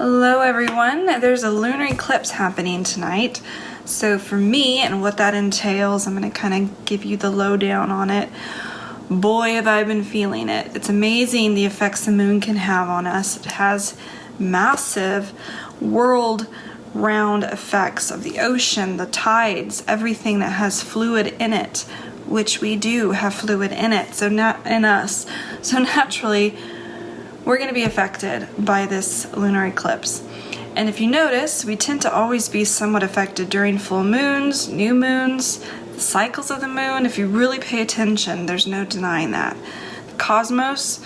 Hello everyone, there's a lunar eclipse happening tonight. So for me and what that entails, I'm going to kind of give you the lowdown on it. Boy, have I been feeling it. It's amazing the effects the moon can have on us. It has massive world-round effects of the ocean, the tides, everything that has fluid in it, which we do have fluid in it, so not in us. So naturally, we're going to be affected by this lunar eclipse. And if you notice, we tend to always be somewhat affected during full moons, new moons, the cycles of the moon. If you really pay attention, there's no denying that. The cosmos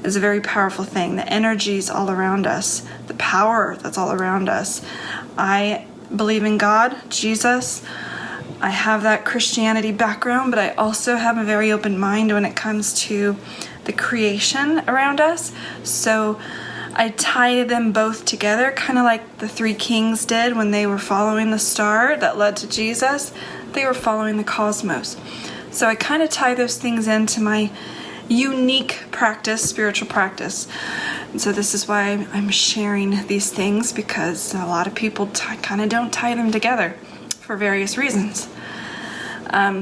is a very powerful thing. The energies all around us, the power that's all around us. I believe in God, Jesus. I have that Christianity background, but I also have a very open mind when it comes to the creation around us. So I tie them both together, kind of like the three kings did when they were following the star that led to Jesus. They were following the cosmos. So I kind of tie those things into my unique practice, spiritual practice. And so this is why I'm sharing these things, because a lot of people kind of don't tie them together for various reasons.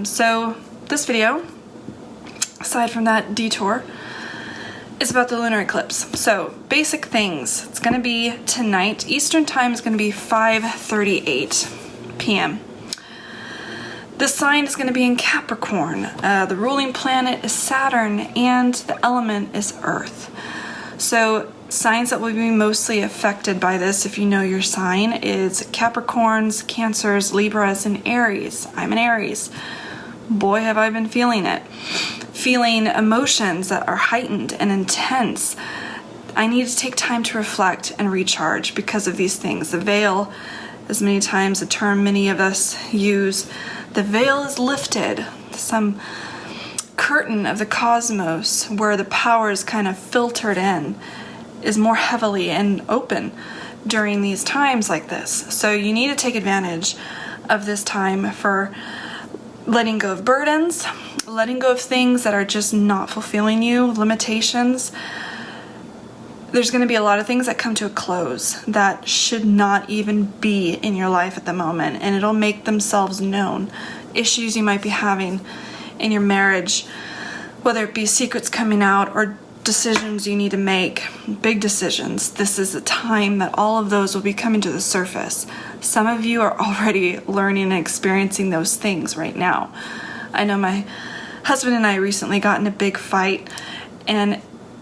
So this video, aside from that detour, is about the lunar eclipse. So basic things. It's going to be tonight. Eastern time is going to be 5:38 p.m. The sign is going to be in Capricorn. The ruling planet is Saturn, and the element is Earth. So signs that will be mostly affected by this, if you know your sign, is Capricorns, Cancers, Libras, and Aries. I'm an Aries. Boy, have I been feeling it. Feeling emotions that are heightened and intense. I need to take time to reflect and recharge because of these things. The veil is many times a term many of us use. The veil is lifted. Some curtain of the cosmos where the power is kind of filtered in is more heavily and open during these times like this. So you need to take advantage of this time for letting go of burdens, letting go of things that are just not fulfilling you, limitations. There's going to be a lot of things that come to a close that should not even be in your life at the moment, and it'll make themselves known. Issues you might be having in your marriage, whether it be secrets coming out or decisions you need to make, big decisions. This is the time that all of those will be coming to the surface. Some of you are already learning and experiencing those things right now. I know my husband and I recently got in a big fight, and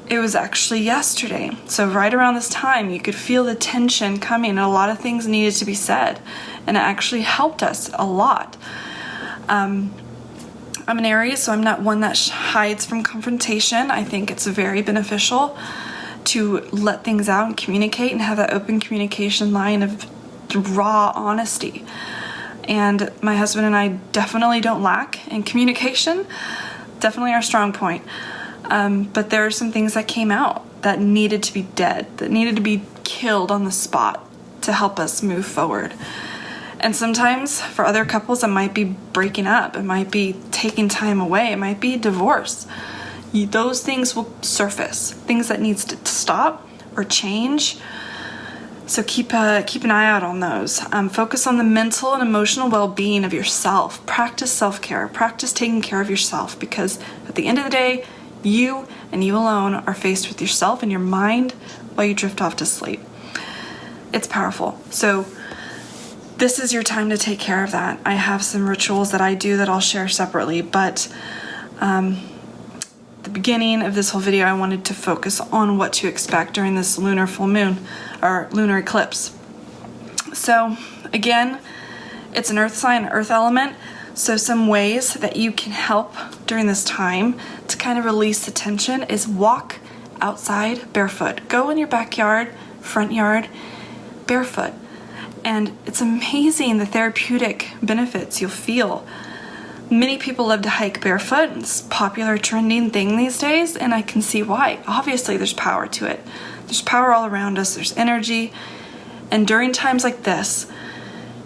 it was actually yesterday. So right around this time, you could feel the tension coming, and a lot of things needed to be said, and it actually helped us a lot. I'm an Aries, so I'm not one that hides from confrontation. I think it's very beneficial to let things out and communicate and have that open communication line of raw honesty. And my husband and I definitely don't lack in communication, definitely our strong point. But there are some things that came out that needed to be dead, that needed to be killed on the spot to help us move forward. And sometimes for other couples, it might be breaking up. It might be taking time away. It might be divorce. Those things will surface, things that needs to stop or change. So keep an eye out on those. Focus on the mental and emotional well-being of yourself. Practice self-care. Practice taking care of yourself, because at the end of the day, you and you alone are faced with yourself and your mind while you drift off to sleep. It's powerful. So this is your time to take care of that. I have some rituals that I do that I'll share separately, but the beginning of this whole video, I wanted to focus on what to expect during this lunar full moon or lunar eclipse. So again, it's an earth sign, earth element. So some ways that you can help during this time to kind of release the tension is walk outside barefoot. Go in your backyard, front yard, barefoot. And it's amazing the therapeutic benefits you'll feel. Many people love to hike barefoot. It's a popular trending thing these days, and I can see why. Obviously, there's power to it. There's power all around us. There's energy. And during times like this,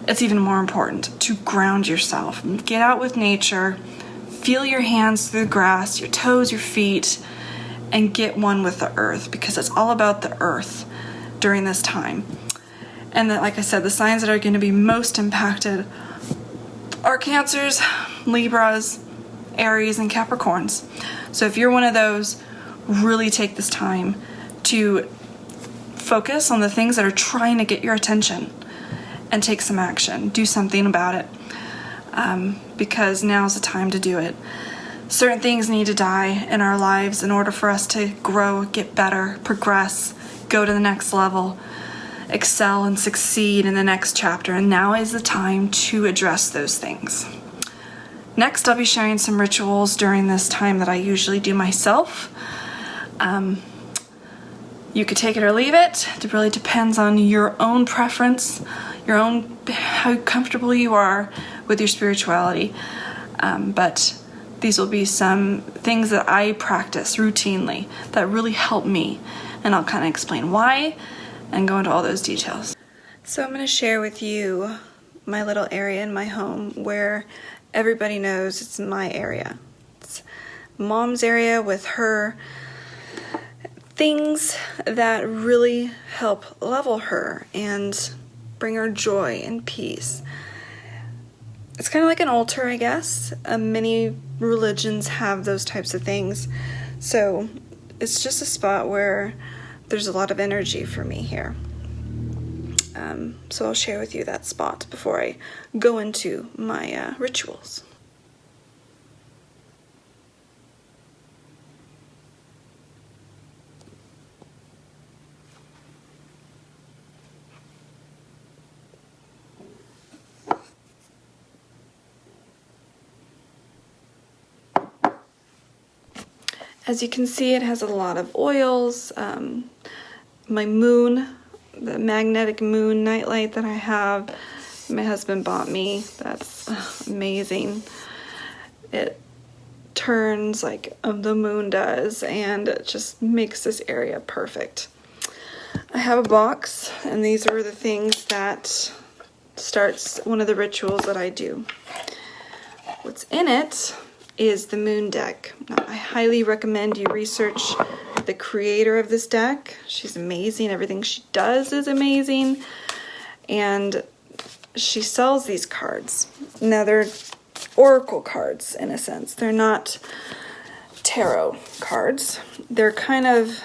it's even more important to ground yourself. Get out with nature. Feel your hands through the grass, your toes, your feet, and get one with the earth, because it's all about the earth. during this time. And that, like I said, the signs that are going to be most impacted are Cancers, Libras, Aries, and Capricorns. So if you're one of those, really take this time to focus on the things that are trying to get your attention and take some action. Do something about it, because now's the time to do it. Certain things need to die in our lives in order for us to grow, get better, progress, go to the next level, excel and succeed in the next chapter. And now is the time to address those things. Next, I'll be sharing some rituals during this time that I usually do myself. You could take it or leave it. It really depends on your own preference, how comfortable you are with your spirituality. But these will be some things that I practice routinely that really help me. And I'll kind of explain why and go into all those details. So I'm going to share with you my little area in my home where everybody knows it's my area. It's Mom's area with her things that really help level her and bring her joy and peace. It's kind of like an altar, I guess. Many religions have those types of things. So it's just a spot where there's a lot of energy for me here. So I'll share with you that spot before I go into my rituals. As you can see, it has a lot of oils. My moon, the magnetic moon nightlight that I have, my husband bought me. That's amazing. It turns like the moon does, and it just makes this area perfect. I have a box, and these are the things that starts one of the rituals that I do. What's in it is the moon deck. Now, I highly recommend you research the creator of this deck. She's amazing. Everything she does is amazing. And she sells these cards. Now, they're oracle cards in a sense. They're not tarot cards. They're kind of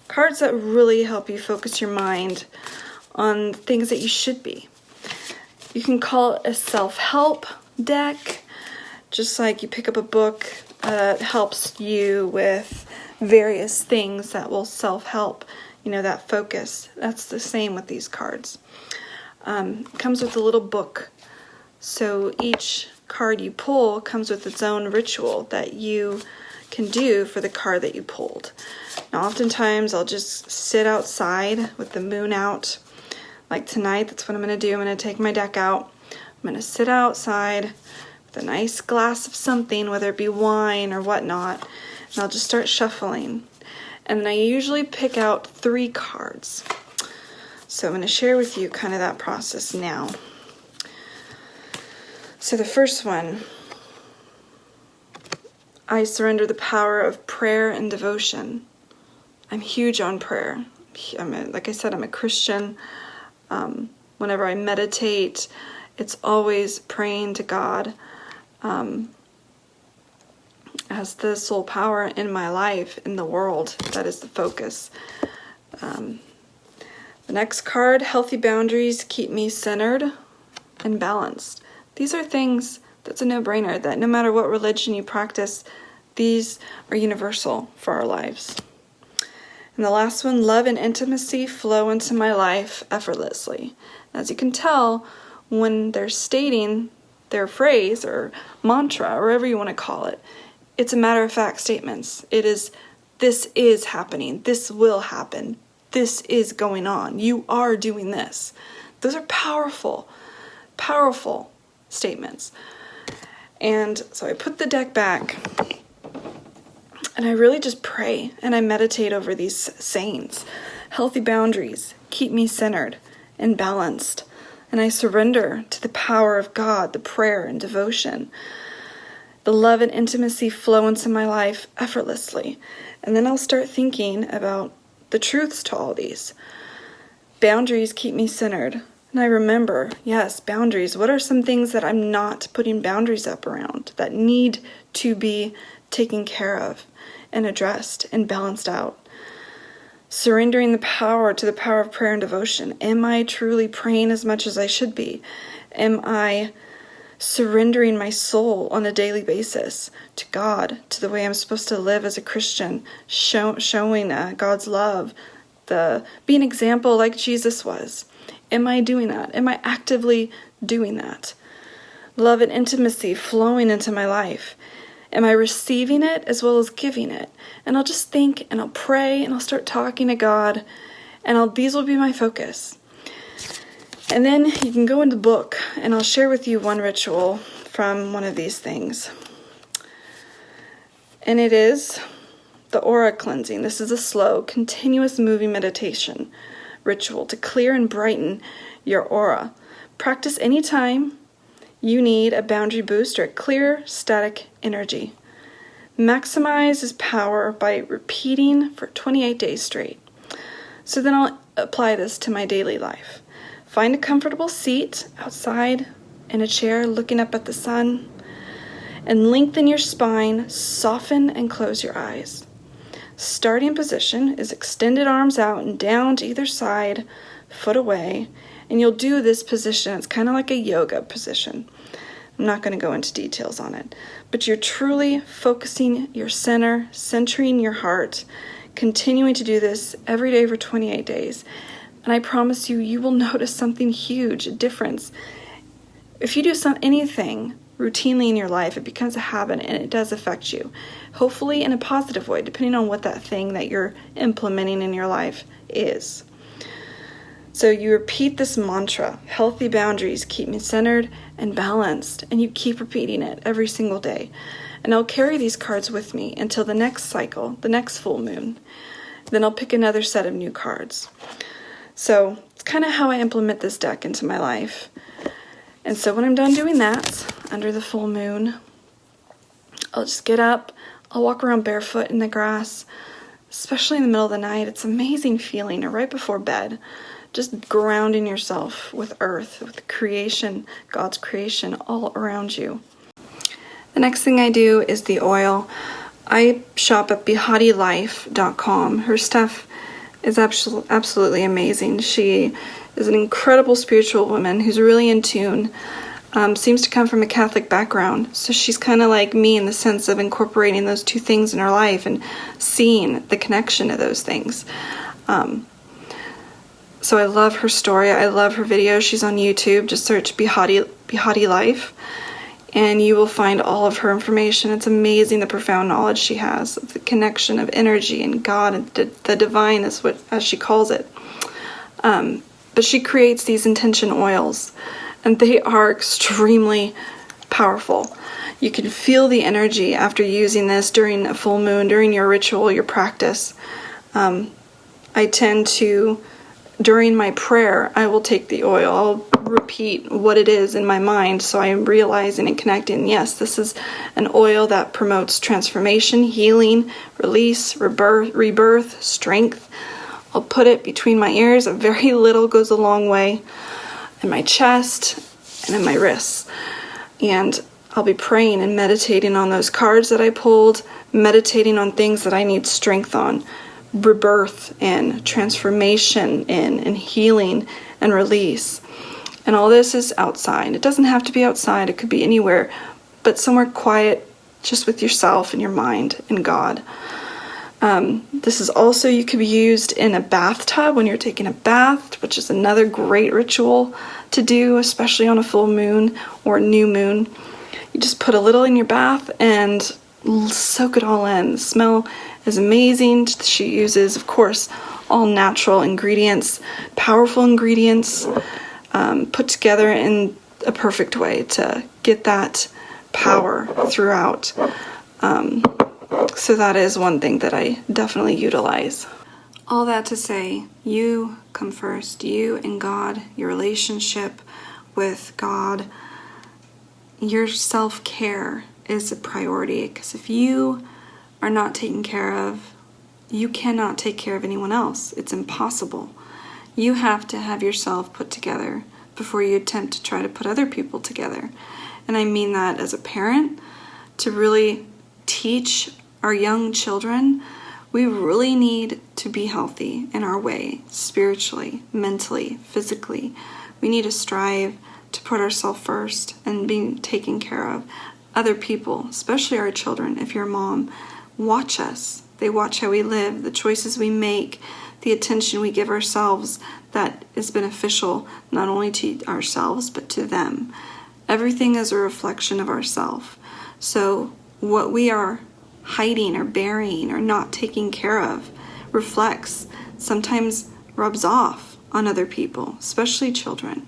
cards that really help you focus your mind on things that you should be. You can call it a self-help deck. Just like you pick up a book that helps you with various things that will self-help, that focus. That's the same with these cards. It comes with a little book. So each card you pull comes with its own ritual that you can do for the card that you pulled. Now, oftentimes I'll just sit outside with the moon out. Like tonight, that's what I'm going to do. I'm going to take my deck out. I'm going to sit outside a nice glass of something, whether it be wine or whatnot, and I'll just start shuffling. And then I usually pick out 3 cards. So I'm going to share with you kind of that process now. So the first one, I surrender the power of prayer and devotion. I'm huge on prayer. Like I said, I'm a Christian. Whenever I meditate, it's always praying to God. As the sole power in my life, in the world. That is the focus. The next card, healthy boundaries keep me centered and balanced. These are things that's a no-brainer, that no matter what religion you practice, these are universal for our lives. And the last one, love and intimacy flow into my life effortlessly. As you can tell, when they're stating their phrase or mantra, or whatever you want to call it, it's a matter-of-fact statements. It is, this is happening, this will happen, this is going on, you are doing this. Those are powerful, powerful statements. And so I put the deck back, and I really just pray, and I meditate over these sayings. Healthy boundaries keep me centered and balanced. And I surrender to the power of God, the prayer and devotion. The love and intimacy flow into my life effortlessly. And then I'll start thinking about the truths to all these. Boundaries keep me centered. And I remember, yes, boundaries. What are some things that I'm not putting boundaries up around that need to be taken care of and addressed and balanced out? Surrendering the power to the power of prayer and devotion. Am I truly praying as much as I should be? Am I surrendering my soul on a daily basis to God, to the way I'm supposed to live as a Christian, showing God's love, be an example like Jesus was? Am I doing that? Am I actively doing that? Love and intimacy flowing into my life. Am I receiving it as well as giving it? And I'll just think and I'll pray and I'll start talking to God, and these will be my focus. And then you can go into the book and I'll share with you one ritual from one of these things. And it is the aura cleansing. This is a slow, continuous moving meditation ritual to clear and brighten your aura. Practice anytime you need a boundary boost or a clear static energy. Maximize its power by repeating for 28 days straight. So then I'll apply this to my daily life. Find a comfortable seat outside in a chair looking up at the sun, and lengthen your spine, soften and close your eyes. Starting position is extended arms out and down to either side, foot away, and you'll do this position. It's kind of like a yoga position. I'm not going to go into details on it, but you're truly focusing your center, centering your heart, continuing to do this every day for 28 days. And I promise you, you will notice something huge, a difference. If you do anything routinely in your life, it becomes a habit and it does affect you. Hopefully in a positive way, depending on what that thing that you're implementing in your life is. So you repeat this mantra, healthy boundaries keep me centered and balanced, and you keep repeating it every single day. And I'll carry these cards with me until the next cycle, the next full moon. Then I'll pick another set of new cards. So it's kind of how I implement this deck into my life. And so when I'm done doing that, under the full moon, I'll just get up, I'll walk around barefoot in the grass, especially in the middle of the night. It's an amazing feeling, or right before bed, just grounding yourself with earth, with creation, God's creation all around you. The next thing I do is the oil. I shop at BihatiLife.com. Her stuff is absolutely amazing. She is an incredible spiritual woman who's really in tune, seems to come from a Catholic background. So she's kind of like me in the sense of incorporating those two things in her life and seeing the connection of those things. So I love her story. I love her videos. She's on YouTube. Just search Bihati Life, and you will find all of her information. It's amazing the profound knowledge she has, the connection of energy and God and the divine, as she calls it. But she creates these intention oils, and they are extremely powerful. You can feel the energy after using this during a full moon, during your ritual, your practice. I tend to, during my prayer, I will take the oil. I'll repeat what it is in my mind, so I am realizing and connecting, yes, this is an oil that promotes transformation, healing, release, rebirth, strength. I'll put it between my ears. A very little goes a long way. In my chest and in my wrists. And I'll be praying and meditating on those cards that I pulled, meditating on things that I need strength on, rebirth and transformation and healing and release. And all this is outside. It doesn't have to be outside. It could be anywhere, but somewhere quiet, just with yourself and your mind and God. This is also, you could be used in a bathtub when you're taking a bath, which is another great ritual to do, especially on a full moon or a new moon. You just put a little in your bath and soak it all in. The smell is amazing. She uses, of course, all natural ingredients, powerful ingredients, put together in a perfect way to get that power throughout. So that is one thing that I definitely utilize. All that to say, you come first. You and God, your relationship with God, your self-care is a priority. Because if you are not taken care of, you cannot take care of anyone else. It's impossible. You have to have yourself put together before you attempt to try to put other people together. And I mean that as a parent, to really teach our young children, we really need to be healthy in our way, spiritually, mentally, physically. We need to strive to put ourselves first and be taken care of. Other people, especially our children, if you're a mom, watch us. They watch how we live, the choices we make, the attention we give ourselves that is beneficial not only to ourselves but to them. Everything is a reflection of ourselves. So what we are hiding or burying or not taking care of reflects, sometimes rubs off on other people, especially children.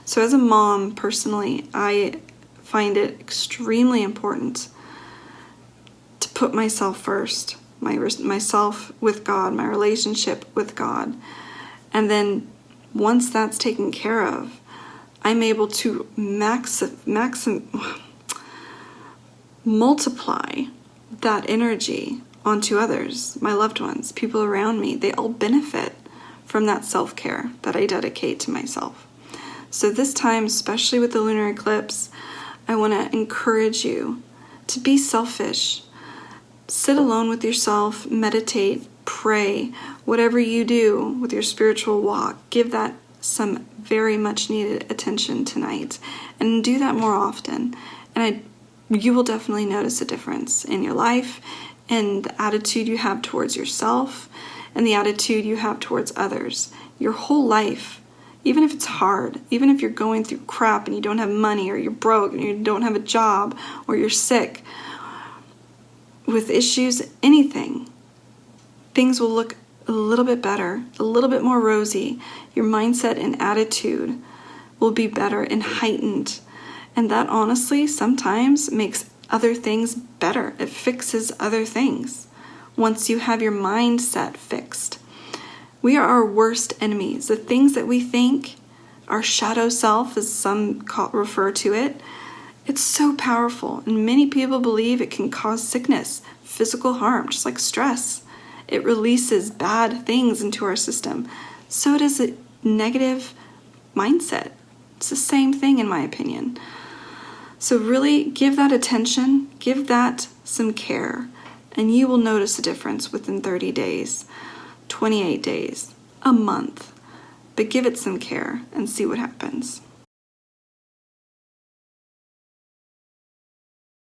So as a mom, personally, I find it extremely important to put myself first, myself with God, my relationship with God. And then once that's taken care of, I'm able to multiply that energy onto others, my loved ones, people around me. They all benefit from that self-care that I dedicate to myself. So this time, especially with the lunar eclipse, I want to encourage you to be selfish. Sit alone with yourself, meditate, pray, whatever you do with your spiritual walk, give that some very much needed attention tonight, and do that more often. And you will definitely notice a difference in your life and the attitude you have towards yourself and the attitude you have towards others. Your whole life, even if it's hard, even if you're going through crap and you don't have money, or you're broke and you don't have a job, or you're sick, with issues, anything, things will look a little bit better, a little bit more rosy. Your mindset and attitude will be better and heightened. And that honestly sometimes makes other things better. It fixes other things once you have your mindset fixed. We are our worst enemies. The things that we think, our shadow self, as some refer to it, it's so powerful. And many people believe it can cause sickness, physical harm, just like stress. It releases bad things into our system. So does a negative mindset. It's the same thing, in my opinion. So really give that attention, give that some care, and you will notice a difference within 30 days, 28 days, a month. But give it some care and see what happens.